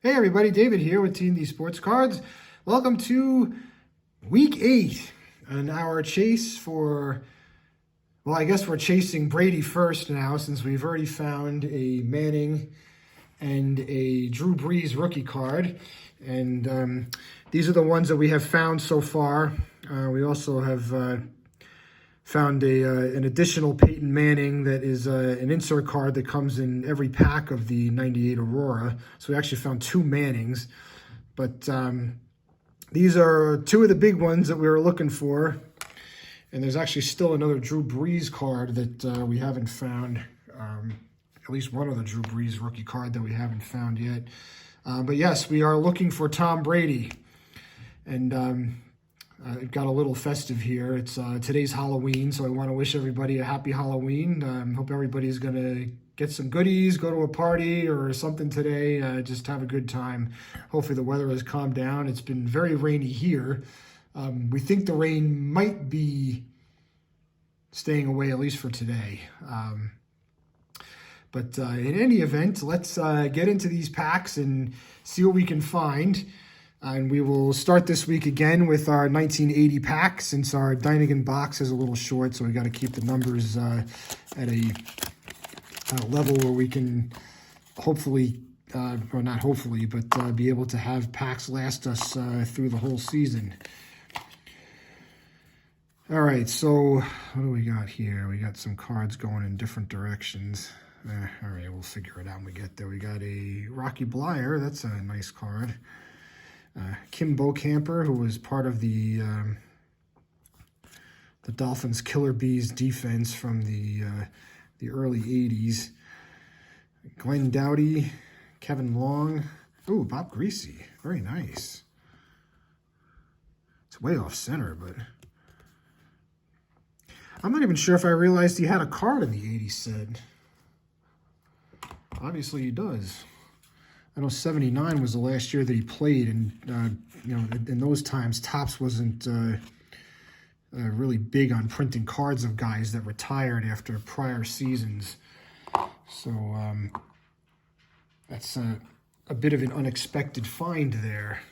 Hey everybody, David here with T&D Sports Cards. Welcome to week 8 and our chase for, well, I guess we're chasing Brady first now since we've already found a Manning and a Drew Brees rookie card. And these are the ones that we have found so far. We also have found an additional Peyton Manning that is an insert card that comes in every pack of the 98 Aurora. So we actually found 2 Mannings. But these are 2 of the big ones that we were looking for. And there's actually still another Drew Brees card that we haven't found. At least one other Drew Brees rookie card that we haven't found yet. But yes, we are looking for Tom Brady. And it got a little festive here. It's today's Halloween, so I want to wish everybody a happy Halloween. Hope everybody's going to get some goodies, go to a party or something today. Just have a good time. Hopefully the weather has calmed down. It's been very rainy here. We think the rain might be staying away, at least for today. But in any event, let's get into these packs and see what we can find. And we will start this week again with our 1980 pack, since our Dynagan box is a little short, so we got to keep the numbers at a level where we can hopefully, or not hopefully, but be able to have packs last us through the whole season. All right, so what do we got here? We got some cards going in different directions. All right, we'll figure it out when we get there. We got a Rocky Blyer. That's a nice card. Kim Camper, who was part of the Dolphins' Killer Bees defense from the early 80s. Glenn Dowdy, Kevin Long. Ooh, Bob Greasy. Very nice. It's way off center, but I'm not even sure if I realized he had a card in the 80s set. Obviously he does. I know 79 was the last year that he played, and in those times, Topps wasn't really big on printing cards of guys that retired after prior seasons. So that's a bit of an unexpected find there.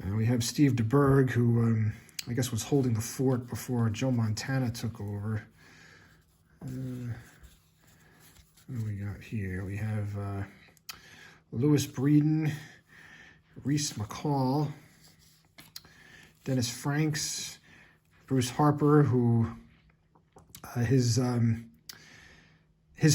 We have Steve DeBerg, who I guess was holding the fort before Joe Montana took over. What do we got here? We have Lewis Breeden, Reese McCall, Dennis Franks, Bruce Harper, who his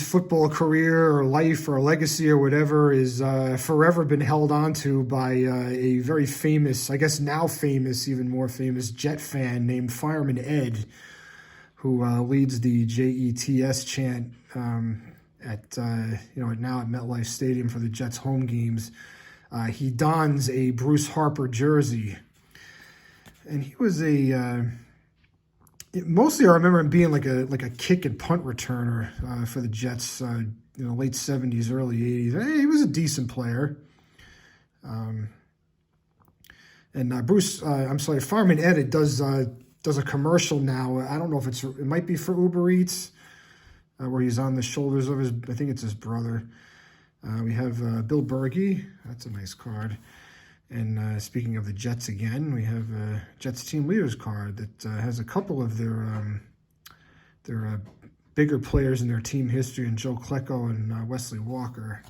football career or life or legacy or whatever is forever been held onto by a very famous, I guess now famous, even more famous Jet fan named Fireman Ed, who leads the JETS chant now at MetLife Stadium for the Jets home games. He dons a Bruce Harper jersey, and he was mostly I remember him being like a kick and punt returner for the Jets. Late 70s, early 80s. Hey, he was a decent player. Fireman Ed does a commercial now. I don't know if it might be for Uber Eats. Where he's on the shoulders of I think it's his brother. We have Bill Bergey. That's a nice card. And speaking of the Jets again, we have Jets team leaders card that has a couple of their bigger players in their team history, and Joe Klecko and Wesley Walker.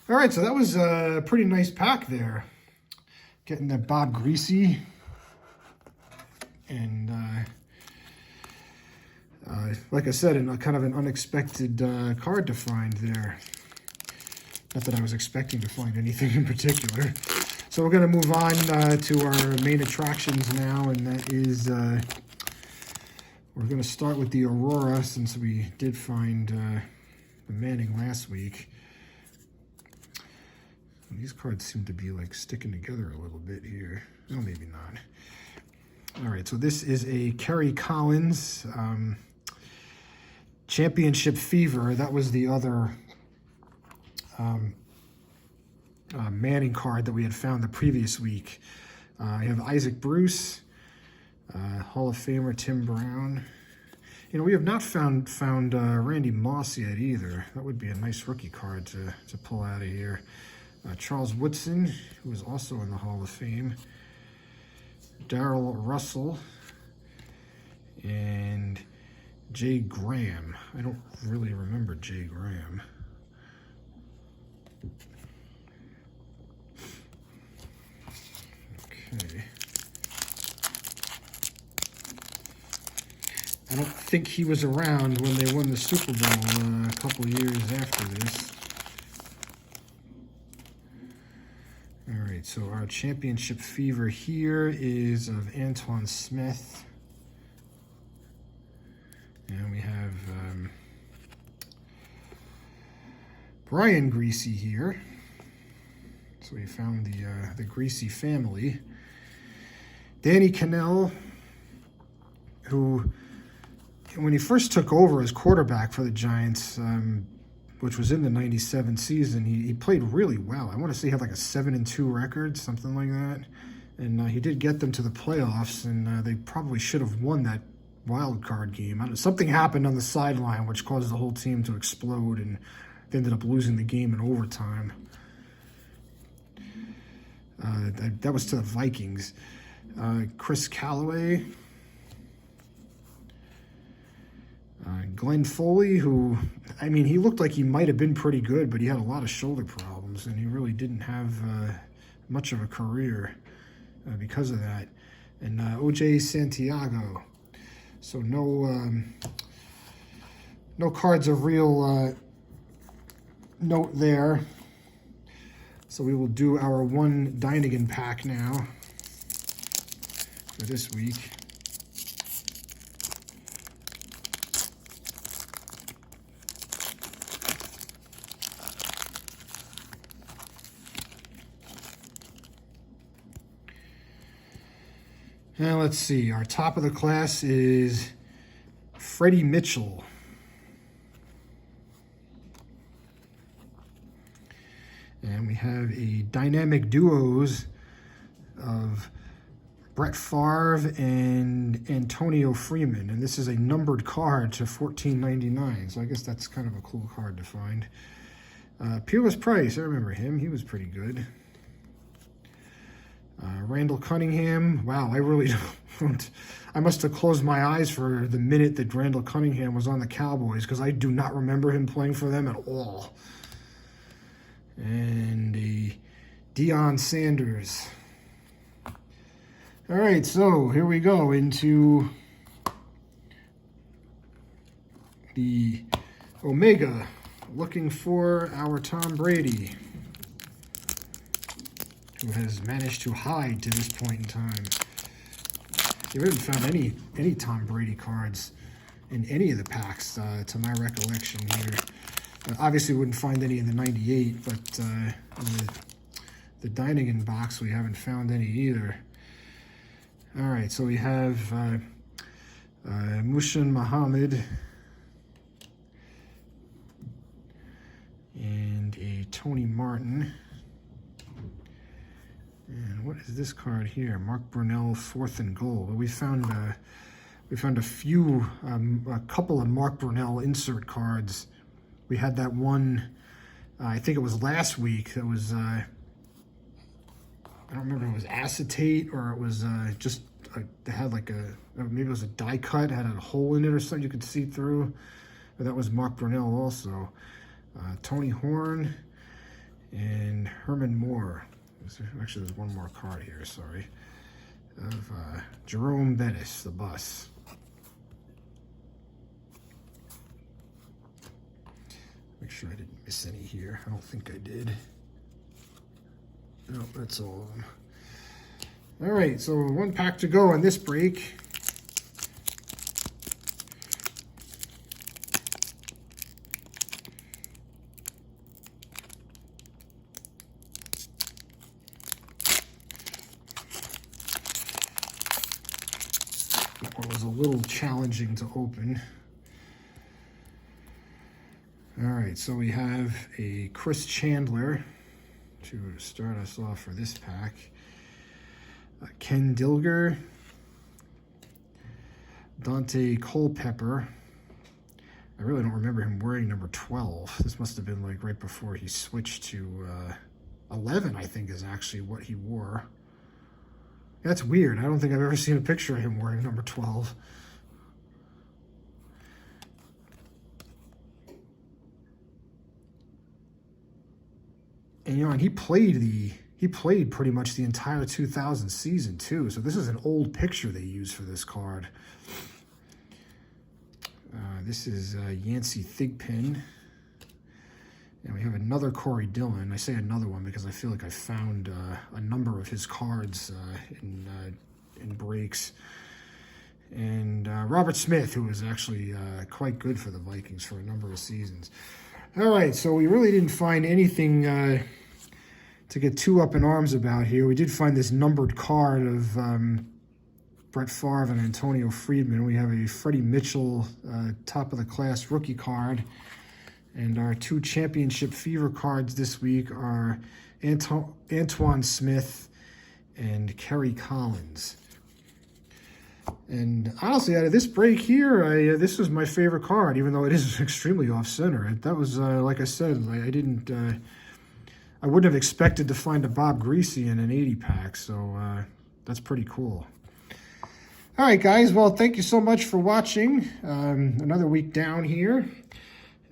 All right, so that was a pretty nice pack there. Getting that Bob Greasy and like I said, kind of an unexpected card to find there. Not that I was expecting to find anything in particular. So we're going to move on to our main attractions now, and that is, we're going to start with the Aurora, since we did find the Manning last week. These cards seem to be like sticking together a little bit here. No, maybe not. All right, so this is a Kerry Collins Championship Fever. That was the other Manning card that we had found the previous week. I have Isaac Bruce, Hall of Famer Tim Brown. We have not found Randy Moss yet either. That would be a nice rookie card to pull out of here. Charles Woodson, who is also in the Hall of Fame. Darrell Russell. And Jay Graham. I don't really remember Jay Graham. Okay. I don't think he was around when they won the Super Bowl a couple of years after this. All right, so our championship fever here is of Antoine Smith. And we have Brian Greasy here. So we found the Greasy family. Danny Cannell, who, when he first took over as quarterback for the Giants, which was in the '97 season, he played really well. I want to say he had like a 7-2 record, something like that. And he did get them to the playoffs, and they probably should have won that wild card game. Something happened on the sideline which caused the whole team to explode, and they ended up losing the game in overtime. That was to the Vikings. Chris Callaway. Glenn Foley, who, I mean, he looked like he might have been pretty good, but he had a lot of shoulder problems, and he really didn't have much of a career because of that. And O.J. Santiago. So no cards of real note there. So we will do our one Dynagan pack now for this week. Now let's see, our top of the class is Freddie Mitchell. And we have a dynamic duos of Brett Favre and Antonio Freeman. And this is a numbered card to $14.99. So I guess that's kind of a cool card to find. Peerless Price, I remember him. He was pretty good. Randall Cunningham. Wow, I really don't. I must have closed my eyes for the minute that Randall Cunningham was on the Cowboys, because I do not remember him playing for them at all. And a Deion Sanders. All right, so here we go into the Omega, looking for our Tom Brady, who has managed to hide to this point in time. You haven't found any Tom Brady cards in any of the packs, to my recollection here. Obviously, wouldn't find any in the '98, but in the Dynagan box, we haven't found any either. All right, so we have Mushin Muhammad and a Tony Martin. And what is this card here? Mark Brunell, 4th and goal. We found a couple of Mark Brunell insert cards. We had that one, I think it was last week. That was I don't remember if it was acetate or it was just it had like maybe it was a die cut, had a hole in it or something you could see through. But that was Mark Brunell also. Tony Horn and Herman Moore. Actually, there's one more card here, sorry. Of Jerome Bettis, the bus. Make sure I didn't miss any here. I don't think I did. No, that's all of them. All right, so one pack to go on this break. That one was a little challenging to open. All right, so we have a Chris Chandler to start us off for this pack. Ken Dilger, Dante Culpepper. I really don't remember him wearing number 12. This must have been like right before he switched to 11, I think, is actually what he wore. That's weird. I don't think I've ever seen a picture of him wearing number 12. And, you know, and he played pretty much the entire 2000 season, too. So this is an old picture they used for this card. This is Yancey Thigpen. And we have another Corey Dillon. I say another one because I feel like I found a number of his cards in breaks. And Robert Smith, who was actually quite good for the Vikings for a number of seasons. All right, so we really didn't find anything to get too up in arms about here. We did find this numbered card of Brett Favre and Antonio Friedman. We have a Freddie Mitchell top-of-the-class rookie card. And our two championship fever cards this week are Antoine Smith and Kerry Collins. And honestly, out of this break here, this was my favorite card, even though it is extremely off-center. That was, like I said, I wouldn't have expected to find a Bob Greasy in an 80-pack, so that's pretty cool. All right, guys, well, thank you so much for watching. Another week down here.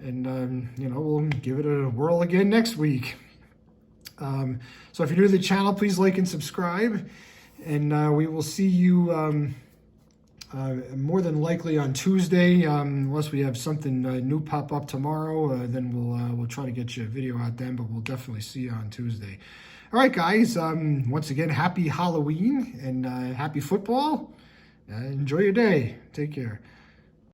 And, you know, we'll give it a whirl again next week. So if you're new to the channel, please like and subscribe. And we will see you more than likely on Tuesday. Unless we have something new pop up tomorrow, then we'll try to get you a video out then, but we'll definitely see you on Tuesday. All right, guys, once again, happy Halloween and happy football. Enjoy your day. Take care.